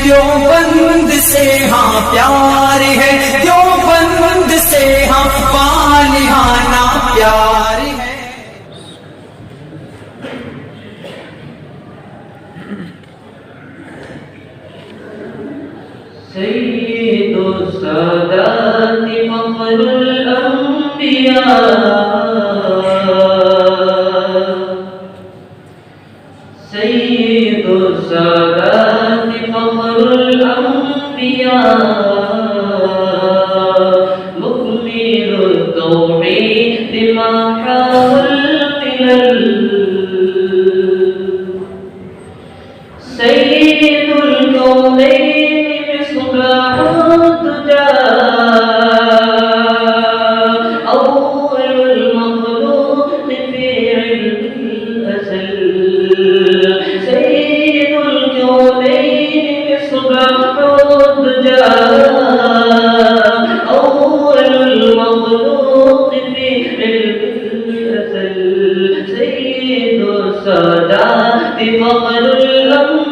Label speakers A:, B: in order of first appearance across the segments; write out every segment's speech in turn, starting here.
A: देवबंद से हाँ प्यार है, देवबंद से हाँ पालिहाना प्यार है।
B: सय्यिदु सादाति फख्रुल अंबिया सय्यिदु सादाति फख्रुल अंबिया मुकमिलुत तौहीद मा हावल मिलल सय्यिदुल कौनैन مصباح الدجى أول المخلوق في علم الأزل سيد الكونين مصباح الدجى أول المخلوق في علم الأزل سيد السادات فخر الأنبياء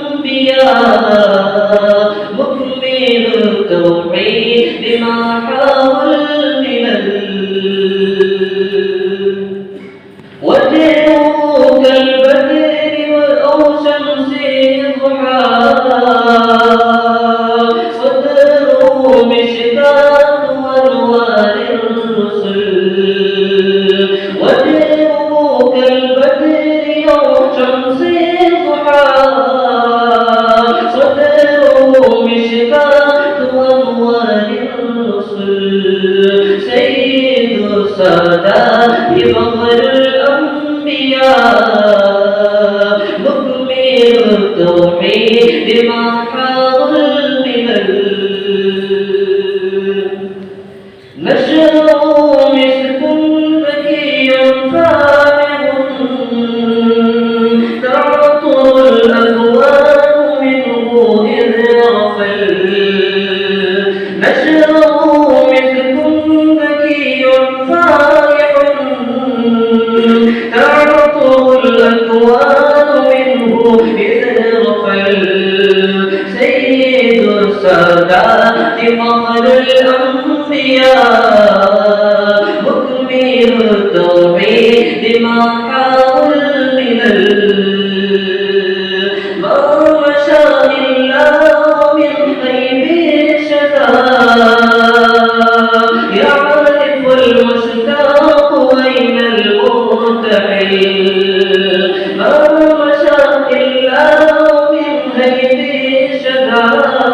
B: مكمل التوحيد ما حاول الملل وجهه كالبدر أو شمس الضحى صدره مشتاق أنوار الرسل وجهه كالبدر أو شمس الضحى سيد السادات فخر الأنبياء مكمل التوحيد ما حاول الملل نشره مسك ذكي فارغ تعطر الأكوان منه إذ غفل نشره مسك ذكي فارغ تعطر الأكوان منه إذ غفل سيد السادات فخر الأنبياء مكمل التوحيد ما حاول الملل ما مشى إلا من غيب الشتاء يعرف المشتاق أين المرتحل ما مشى إلا من غيب الشتاء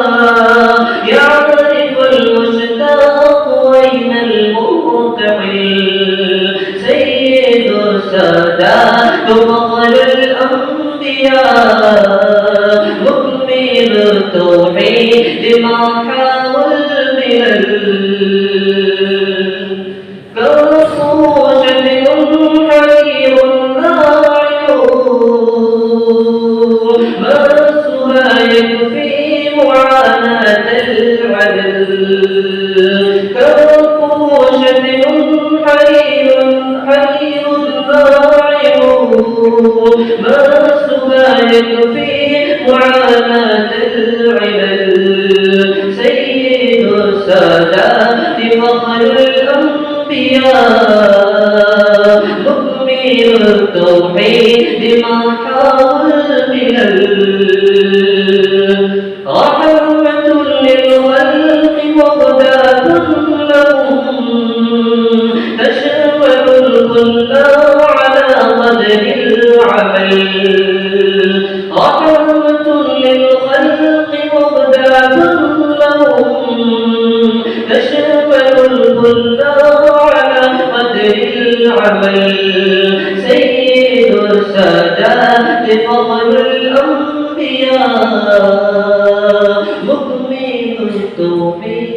B: يعرف المشتاق أين المرتحل سيد السادات فخر الأنبياء مكمل التوحيد ما حاول الملل كالفوشة حرير ناعم مسها يكفي معاناة العدل كالفوشة حرير ناعم مسها يكفي معاناة العلل سيد السادات فخر الأنبياء مكمل التوحيد ما حاول الملل رحمة للخلق وهداة لهم تشمل الكل على قدر العمل رحمة للخلق وهداة لهم تشمل الكل على قدر العمل سيد السادات فخر الأنبياء مكمل التوحيد